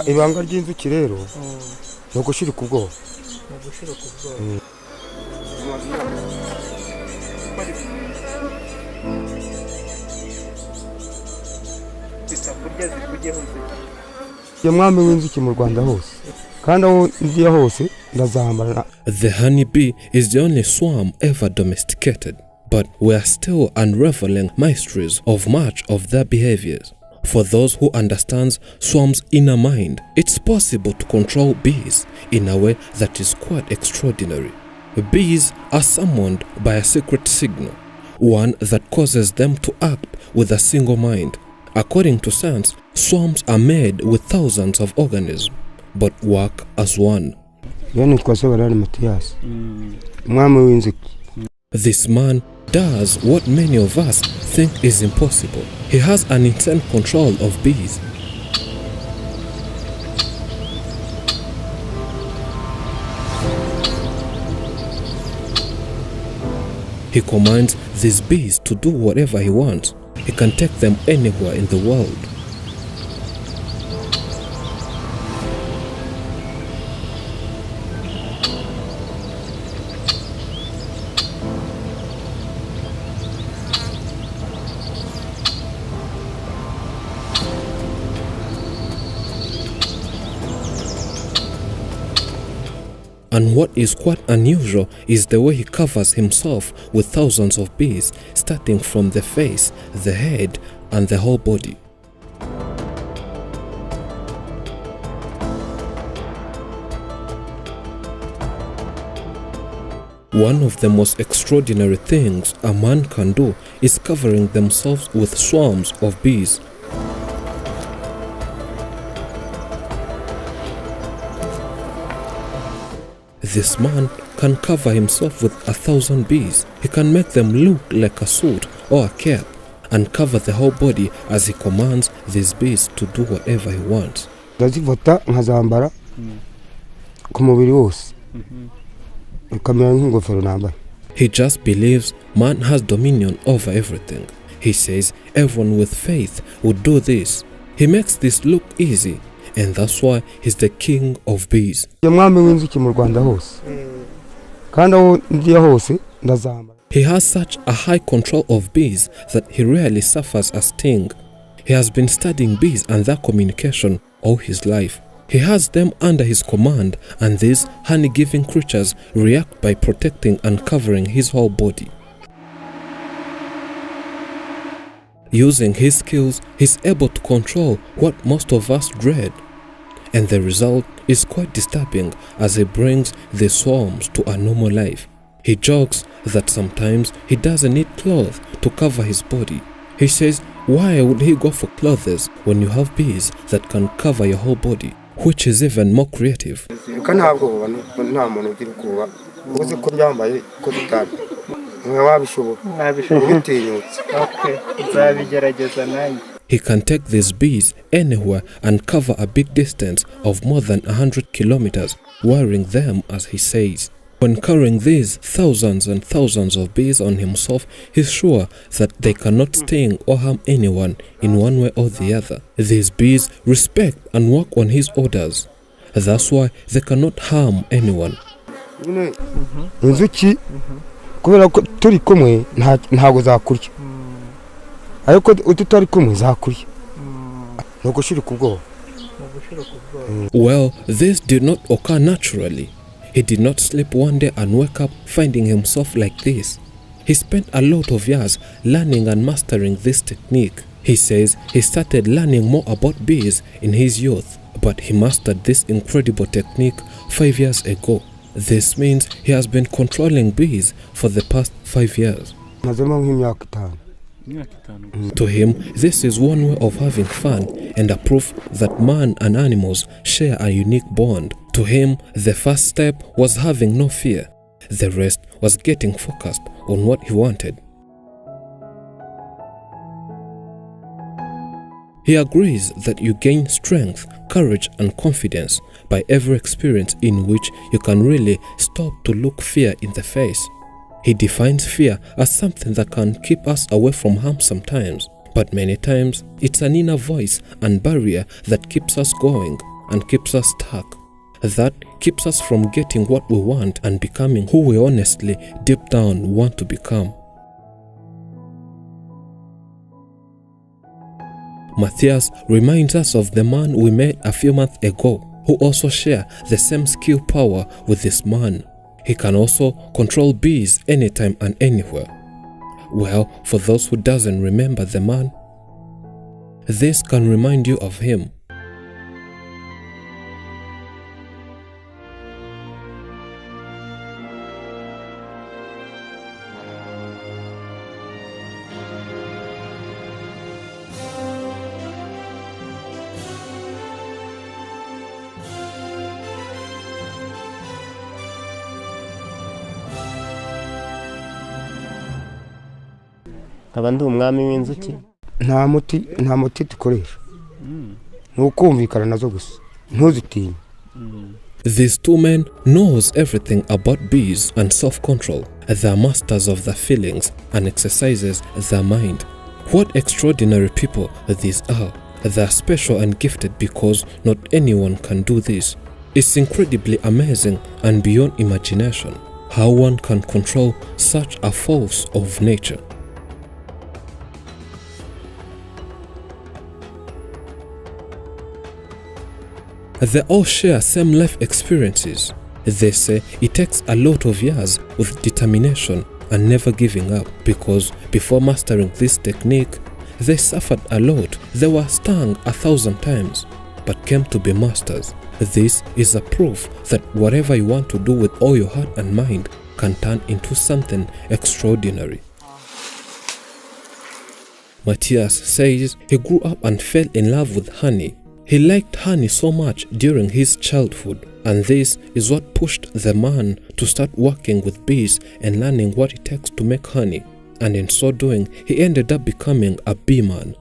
ibanga ry'inzuki rero no gushirika ubwoba. Mwami w'inzuki mu Rwanda hose kandi aho ngiye hose ndazambara. The honeybee is the only swarm ever domesticated, but we are still unraveling mysteries of much of their behaviors. For those who understands swarm's inner mind, it's possible to control bees in a way that is quite extraordinary. Bees are summoned by a secret signal, one that causes them to act with a single mind. According to science, swarms are made with thousands of organisms, but work as one. This man does what many of us think is impossible. He has an insane control of bees. He commands these bees to do whatever he wants. He can take them anywhere in the world. And what is quite unusual is the way he covers himself with thousands of bees, starting from the face, the head, and the whole body. One of the most extraordinary things a man can do is covering themselves with swarms of bees. This man can cover himself with 1,000 bees. He can make them look like a suit or a cap and cover the whole body as he commands these bees to do whatever he wants. He just believes man has dominion over everything. He says everyone with faith would do this. He makes this look easy, and that's why he's the king of bees. He has such a high control of bees that he rarely suffers a sting. He has been studying bees and their communication all his life. He has them under his command, and these honey-giving creatures react by protecting and covering his whole body. Using his skills, he's able to control what most of us dread. And the result is quite disturbing as he brings the swarms to a normal life. He jokes that sometimes he doesn't need clothes to cover his body. He says, why would he go for clothes when you have bees that can cover your whole body? Which is even more creative. He can take these bees anywhere and cover a big distance of more than 100 kilometers, wearing them as he says. When carrying these thousands and thousands of bees on himself, he's sure that they cannot sting or harm anyone in one way or the other. These bees respect and work on his orders. That's why they cannot harm anyone. Well, this did not occur naturally. He did not sleep one day and wake up finding himself like this. He spent a lot of years learning and mastering this technique. He says he started learning more about bees in his youth, but he mastered this incredible technique 5 years ago. This means he has been controlling bees for the past 5 years. To him, this is one way of having fun and a proof that man and animals share a unique bond. To him, the first step was having no fear. The rest was getting focused on what he wanted. He agrees that you gain strength, courage, and confidence by every experience in which you can really stop to look fear in the face. He defines fear as something that can keep us away from harm sometimes, but many times it's an inner voice and barrier that keeps us going and keeps us stuck. That keeps us from getting what we want and becoming who we honestly deep down want to become. Matthias reminds us of the man we met a few months ago who also share the same skill power with this man. He can also control bees anytime and anywhere. Well, for those who doesn't remember the man, this can remind you of him. nkaba ndi umwami w'inzuki. nta muti dukoresha, nukumvikana nazo gusa, ntuzitinye. These two men knows everything about bees and self-control. They are masters of their feelings and exercises their mind. What extraordinary people these are. They are special and gifted because not anyone can do this. It's incredibly amazing and beyond imagination how one can control such a force of nature. They all share same life experiences. They say it takes a lot of years with determination and never giving up, because before mastering this technique, they suffered a lot. They were stung 1,000 times, but came to be masters. This is a proof that whatever you want to do with all your heart and mind can turn into something extraordinary. Matthias says he grew up and fell in love with honey. He liked honey so much during his childhood, and this is what pushed the man to start working with bees and learning what it takes to make honey, and in so doing, he ended up becoming a bee man.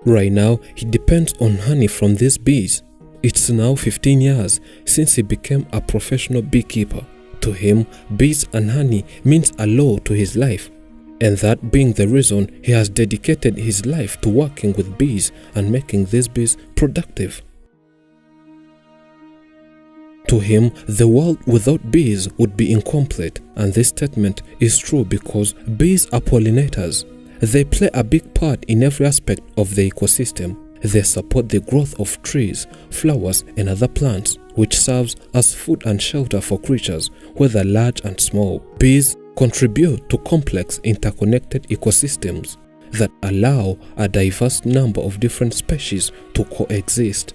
Right now, he depends on honey from these bees. It's now 15 years since he became a professional beekeeper. To him, bees and honey means a lot to his life, and that being the reason he has dedicated his life to working with bees and making these bees productive. To him, the world without bees would be incomplete, and this statement is true because bees are pollinators. They play a big part in every aspect of the ecosystem. They support the growth of trees, flowers, and other plants, which serves as food and shelter for creatures, whether large and small. Bees contribute to complex interconnected ecosystems that allow a diverse number of different species to coexist.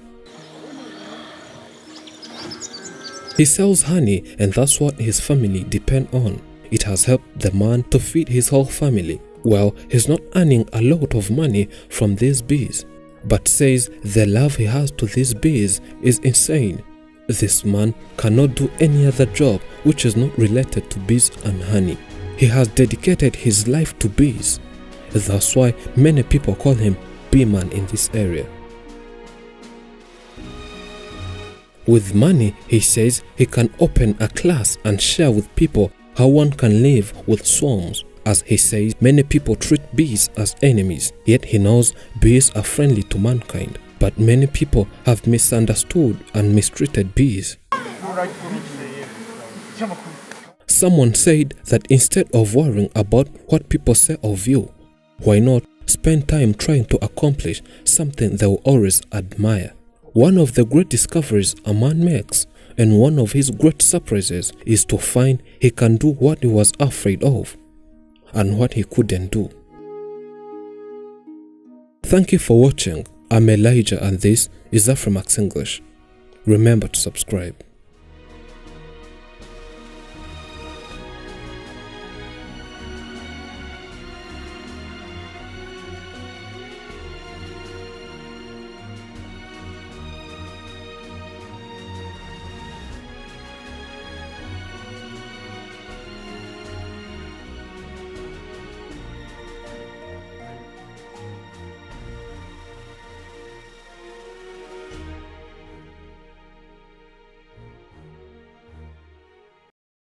He sells honey, and that's what his family depend on. It has helped the man to feed his whole family. Well, he's not earning a lot of money from these bees, but says the love he has to these bees is insane. This man cannot do any other job which is not related to bees and honey. He has dedicated his life to bees. That's why many people call him Bee Man in this area. With money, he says he can open a class and share with people how one can live with swarms. As he says, many people treat bees as enemies, yet he knows bees are friendly to mankind. But many people have misunderstood and mistreated bees. Someone said that instead of worrying about what people say of you, why not spend time trying to accomplish something they will always admire? One of the great discoveries a man makes, and one of his great surprises, is to find he can do what he was afraid of and what he couldn't do. Thank you for watching. I'm Elijah, and this is Afrimax English. Remember to subscribe.